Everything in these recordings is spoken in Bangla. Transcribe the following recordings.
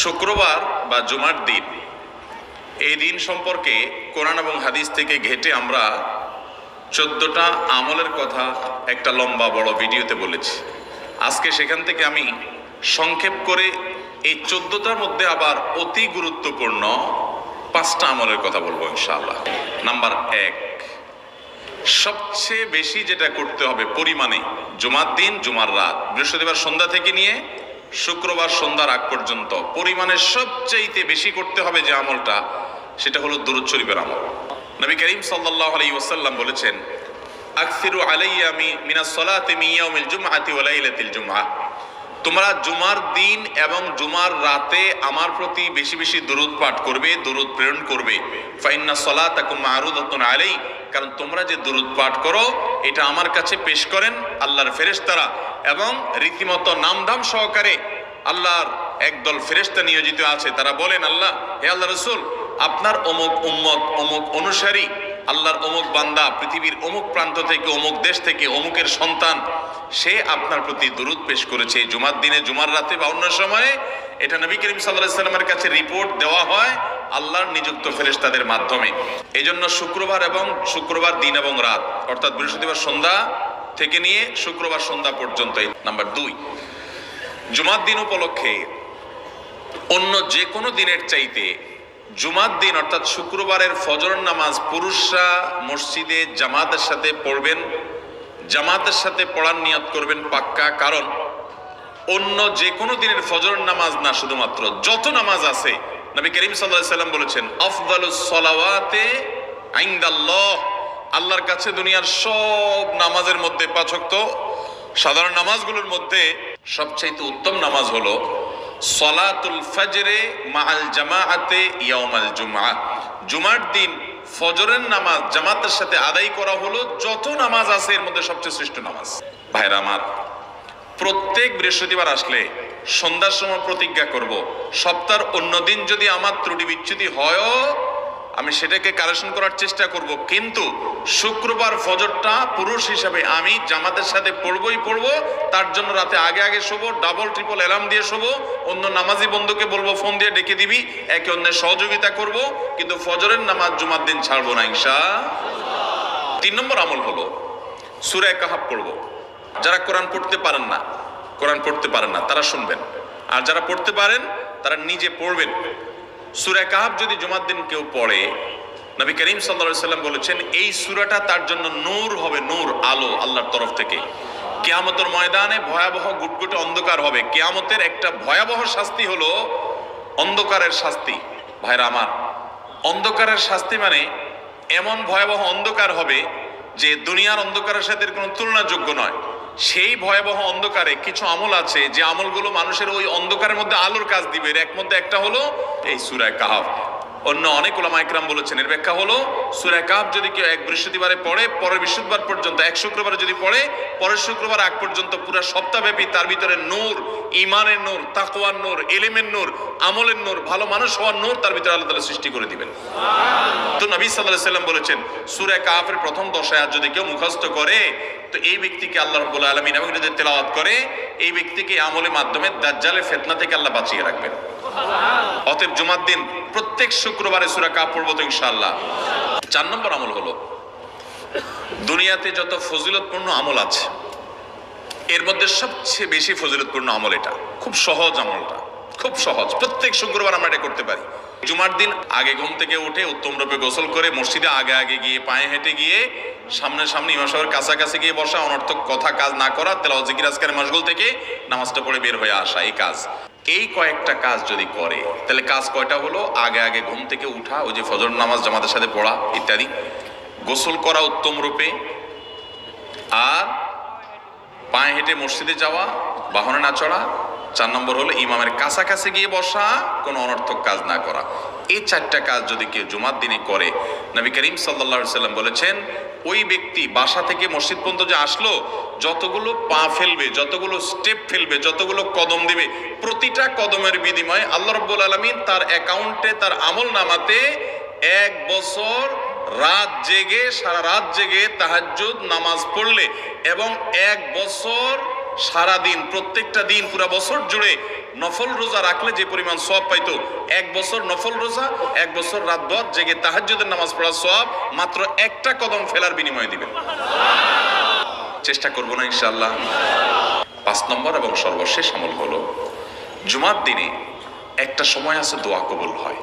শুক্রবার বা জুমার দিন, এই দিন সম্পর্কে কোরআন এবং হাদিস থেকে ঘেটে আমরা 14টা আমলের কথা একটা লম্বা বড় ভিডিওতে বলেছি। আজকে সেখান থেকে আমি সংক্ষেপ করে এই 14টার মধ্যে আবার অতি গুরুত্বপূর্ণ 5টা আমলের কথা বলবো ইনশাআল্লাহ। নাম্বার 1, সবচেয়ে বেশি যেটা করতে হবে পরিমাণে জুমার দিন, জুমার রাত, বৃহস্পতিবার সন্ধ্যা থেকে নিয়ে শুক্রবার সন্ধ্যার আগ পর্যন্ত পরিমাণে সবচাইতে বেশি করতে হবে যে আমলটা, সেটা হলো দুরূদ শরীফের আমল। নবী করিম সাল্লাল্লাহু আলাইহি ওয়াসাল্লাম বলেছেন, আকসিরু আলাইয়া মিনাস সালাতি মিন ইয়াউমিল জুমআতি ওয়া লাইলাতিল জুমআহ, তোমরা জুমার দিন এবং জুমার রাতে আমার প্রতি বেশি বেশি দুরূদ পাঠ করবে, দুরূদ প্রেরণ করবে। ফাইন্না সালাতাকুম মারুদাতুন আলাই, কারণ তোমরা যে দুরূদ পাঠ করো এটা আমার কাছে পেশ করেন আল্লাহর ফেরেশতারা, এবং রীতিমতো নামধাম সহকারে আল্লাহর একদল ফেরেশতা নিয়োজিত আছে। তারা বলেন, আল্লাহ, হে আল্লাহ রাসূল, আপনার অমুক উম্মত, অমুক অনুসারী, আল্লাহর অমুক বান্দা পৃথিবীর অমুক প্রান্ত থেকে, অমুক দেশ থেকে, অমুকের সন্তান, সে আপনার প্রতি দুরূদ পেশ করেছে জুমার দিনে, জুমার রাতে বা অন্য সময়ে। এটা নবী করিম সাল্লাল্লাহু আলাইহি ওয়াসাল্লামের কাছে রিপোর্ট দেওয়া হয় আল্লাহর নিযুক্ত ফেরেশতাদের মাধ্যমে। এই জন্য শুক্রবার এবং শুক্রবার দিন এবং রাত, অর্থাৎ বৃহস্পতিবার সন্ধ্যা থেকে নিয়ে শুক্রবার সন্ধ্যা পর্যন্ত। নাম্বার 2, জুমার দিন উপলক্ষে অন্য যে কোনো দিনের চাইতে জুমার দিন অর্থাৎ শুক্রবারের ফজর নামাজ পুরুষরা মসজিদে জামাতের সাথে পড়বেন, জামাতের সাথে পড়ার নিয়ত করবেন পাক্কা। কারণ অন্য যে কোনো দিনের ফজর নামাজ না, শুধুমাত্র যত নামাজ আছে, নবী করিম সাল্লাল্লাহু আলাইহি ওয়াসাল্লাম বলেছেন, আফদালুস সালাওয়াতে ইনদাল্লাহ, আল্লাহর কাছে দুনিয়ার সব নামাজের মধ্যে 5 ওয়াক্ত সাধারণ নামাজগুলোর মধ্যে সবচেয়ে উত্তম নামাজ হলো সালাতুল ফজরে মাআল জামাআতে ইয়াউমাল জুমআহ, জুমার দিন ফজরের নামাজ জামাতের সাথে আদায় করা হলো যত নামাজ আছে এর মধ্যে সবচেয়ে শ্রেষ্ঠ নামাজ। ভাইরা আমার, প্রত্যেক বৃহস্পতিবার আসলে সন্ধ্যার সময় প্রতিজ্ঞা করব, সপ্তাহের অন্য দিন যদি আমার ত্রুটি বিচ্যুতি হয়ও আমি সেটাকে কারেকশন করার চেষ্টা করব, কিন্তু শুক্রবার ফজরটা পুরুষ হিসাবে আমি জামাতের সাথে পড়বই পড়বো। তার জন্য রাতে আগে আগে শোবো, ডাবল ট্রিপল অ্যালার্ম দিয়ে শোবো, অন্য নামাজি বন্ধুকে বলবো ফোন দিয়ে ডেকে দিবি, একে অন্যের সহযোগিতা করব, কিন্তু ফজরের নামাজ জুমার দিন ছাড়বো না ইনশাআল্লাহ। 3 নম্বর আমল হলো সূরা কাহাফ পড়বো। যারা কোরআন পড়তে পারেন না তারা শুনবেন, আর যারা পড়তে পারেন তারা নিজে পড়বেন। সূরা কাহাফ যদি জুমার দিন কেউ পড়ে, নবী করিম সাল্লাল্লাহু আলাইহি ওয়াসাল্লাম বলেছেন, এই সূরাটা তার জন্য নূর হবে, নূর, আলো আল্লাহর তরফ থেকে। কিয়ামতের ময়দানে ভয়াবহ গুটগুটে অন্ধকার হবে। কিয়ামতের একটা ভয়াবহ শাস্তি হলো অন্ধকারের শাস্তি। ভাইরা আমার, অন্ধকারের শাস্তি মানে এমন ভয়াবহ অন্ধকার হবে যে দুনিয়ার অন্ধকারের সাথে কোনো তুলনাযোগ্য নয়। সেই ভয়াবহ অন্ধকারে কিছু আমল আছে যে আমলগুলো মানুষের ওই অন্ধকারের মধ্যে আলোর কাজ দিবে। এর মধ্যে একটা হলো এই সূরা কাহাফ। অন্য অনেক উলামা ইকরাম বলেছেন, এর ব্যাখ্যা হলো সূরা কাহাফ যদি কেউ এক বৃহস্পতিবারে পড়ে, পরের বৃহস্পতিবার পর্যন্ত, এক শুক্রবারে যদি পড়ে, পরের শুক্রবার আগ পর্যন্ত পুরো সপ্তাহব্যাপী তার ভিতরে নূর, ঈমানের নূর, তাকওয়ার নূর, ইলমের নূর, আমলের নূর, ভালো মানুষ হওয়ার নূর তার ভিতরে আল্লাহ তাআলা সৃষ্টি করে দিবেন। তো নবী সাল্লাল্লাহু আলাইহি ওয়াসাল্লাম বলেছেন, সূরা কাহাফের প্রথম 10 আয়াত যদি কেউ মুখস্থ করে, তো এই ব্যক্তিকে আল্লাহ রাব্বুল আলামিন এবং যদি তেলাওয়াত করে, এই ব্যক্তিকে আমলের মাধ্যমে দাজ্জালের ফিতনা থেকে আল্লাহ বাঁচিয়ে রাখবেন। অতএব জুমার দিন প্রত্যেক শুক্রবারে সূরা কাহাফ পড়বো তো ইনশাআল্লাহ। 4 নম্বর আমল হলো, দুনিয়াতে যত ফজিলতপূর্ণ আমল আছে এর মধ্যে সবচেয়ে বেশি ফজিলতপূর্ণ আমল এটা। খুব সহজ আমলটা, খুব সহজ, প্রত্যেক শুক্রবার আমরা এটা করতে পারি। জুমার দিন আগে ঘুম থেকে উঠে উত্তম রূপে গোসল করে মসজিদে আগে আগে গিয়ে পায়ে হেঁটে গিয়ে সামনে ইমাম সাহেবের কাছাকাছি গিয়ে বসা, অনর্থক কথা কাজ না করা, তেলাওয়াত জিকির আজকারের মাশগুল থেকে নামাজটা পড়ে বের হয়ে আসা, এই কাজ, এই কয়েকটা কাজ যদি করে তাহলে কাজ কয়টা হলো? আগে আগে ঘুম থেকে উঠা, ওই যে ফজর নামাজ জামাতের সাথে পড়া ইত্যাদি, গোসল করা উত্তম রূপে, আর পায়ে হেঁটে মসজিদে যাওয়া, বাহনে না চড়া। 4 নম্বর হলো ইমামের কাছাকাছি গিয়ে বসা, কোনো অনর্থক কাজ না করা। এই 4টা কাজ যদি কেউ জুমার দিনে করে, নবী করিম সাল্লাল্লাহু আলাইহি ওয়াসাল্লাম বলেছেন, ওই ব্যক্তি বাসা থেকে মসজিদ পর্যন্ত যে আসলো, যতগুলো পা ফেলবে, যতগুলো স্টেপ ফেলবে, যতগুলো কদম দিবে, প্রতিটা কদমের বিনিময়ে আল্লাহ রাব্বুল আলামিন তার অ্যাকাউন্টে, তার আমল নামাতে 1 বছর রাত জেগে, সারা রাত জেগে তাহাজ্জুদ নামাজ পড়লে এবং 1 বছর সারা দিন, প্রত্যেকটা দিন পুরা বছর জুড়ে নফল রোজা রাখলে যে পরিমাণ সওয়াব পাইতো, এক বছর নফল রোজা, এক বছর রাতভর জেগে তাহাজ্জুদের নামাজ পড়ার সওয়াব মাত্র একটা কদম ফেলার বিনিময়ে দিবেন। চেষ্টা করব না ইনশাআল্লাহ। 5 নম্বর এবং সর্বশেষ আমল হলো, জুমার দিনে একটা সময় আছে দোয়া কবুল হয়।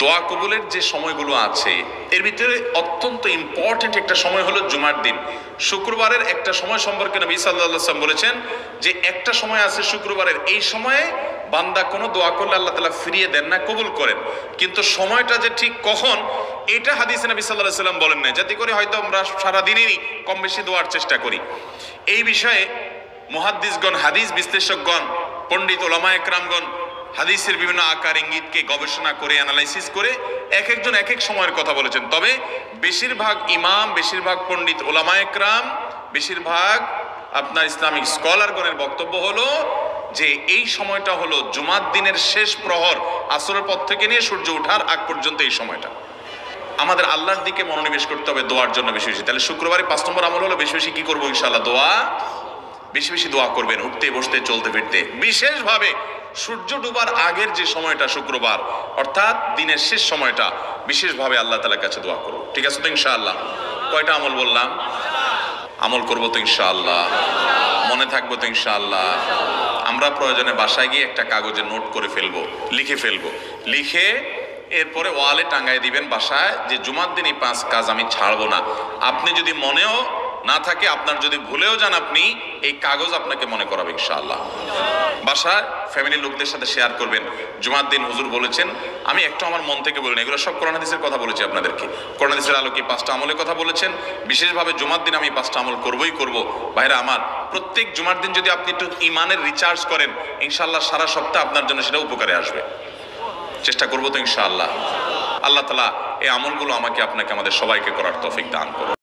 দোয়া কবুলের যে সময়গুলো আছে এর ভিতরে অত্যন্ত ইম্পর্টেন্ট একটা সময় হলো জুমার দিন। শুক্রবারের একটা সময় সম্পর্কে নবী সাল্লাল্লাহু আলাইহি ওয়াসাল্লাম বলেছেন যে একটা সময় আছে শুক্রবারের, এই সময়ে বান্দা কোনো দোয়া করলে আল্লাহ তাআলা ফিরিয়ে দেন না, কবুল করেন। কিন্তু সময়টা যে ঠিক কখন এটা হাদিসে নবী সাল্লাল্লাহু আলাইহি ওয়াসাল্লাম বলেন না, যাতে করে হয়তো আমরা সারা দিনেরই কম বেশি দোয়ার চেষ্টা করি। এই বিষয়ে মুহাদ্দিসগণ, হাদিস বিশ্লেষকগণ, পণ্ডিত ওলামায়ে কেরামগণ হাদিসের বিভিন্ন আকার ইঙ্গিতকে গবেষণা করে অ্যানালাইসিস করে এক একজন এক এক সময়ের কথা বলেছেন। তবে বেশিরভাগ ইমাম, বেশিরভাগ পণ্ডিত ওলামায়ে কেরাম, বেশিরভাগ আপনার ইসলামিক স্কলারগণের বক্তব্য হলো যে এই সময়টা হলো জুমার দিনের শেষ প্রহর, আসরের পর থেকে নিয়ে সূর্য ওঠার আগ পর্যন্ত এই সময়টা। আমাদের আল্লাহর দিকে মনোনিবেশ করতে হবে দোয়ার জন্য বেশি বেশি। তাহলে শুক্রবারে 5 নম্বর আমল হলো বেশি বেশি কি করবো ইনশাআল্লাহ, দোয়া। বেশি বেশি দোয়া করবেন, উঠতে বসতে চলতে ফিরতে। বিশেষভাবে সূর্য ডুবার আগের যে সময়টা শুক্রবার, অর্থাৎ দিনের শেষ সময়টা, বিশেষভাবে আল্লাহ তাআলার কাছে দোয়া করো। ঠিক আছে তো ইনশাআল্লাহ? কয়টা আমল বললাম? আমল করবো তো ইনশাআল্লাহ? মনে থাকবো তো ইনশাআল্লাহ? আমরা প্রয়োজনে বাসায় গিয়ে একটা কাগজে নোট করে ফেলবো, লিখে ফেলবো, লিখে এরপরে ওয়ালে টাঙ্গায় দিবেন বাসায় যে জুমার দিন এই 5 কাজ আমি ছাড়বো না। আপনি যদি মনেও না থাকে, আপনার যদি ভুলেও যান, আপনি এই কাগজ আপনাকে মনে করাবে ইনশাআল্লাহ। বাসায় ফ্যামিলির লোকদের সাথে শেয়ার করবেন, জুমার দিন হুজুর বলেছেন, আমি একটু আমার মন থেকে বলিনি, এগুলো সব কোরআন হাদিসের কথা বলেছি আপনাদেরকে। কোরআন হাদিসের আলোকে 5টা আমলের কথা বলেছেন, বিশেষভাবে জুমার দিন আমি 5টা আমল করবই করব। ভাইরা আমার, প্রত্যেক জুমার দিন যদি আপনি একটু ইমানের রিচার্জ করেন, ইনশাআল্লাহ সারা সপ্তাহ আপনার জন্য সেটা উপকারে আসবে। চেষ্টা করবো তো ইনশাআল্লাহ? আল্লাহ তাআলা এই আমলগুলো আমাকে আপনাকে আমাদের সবাইকে করার তৌফিক দান করুন।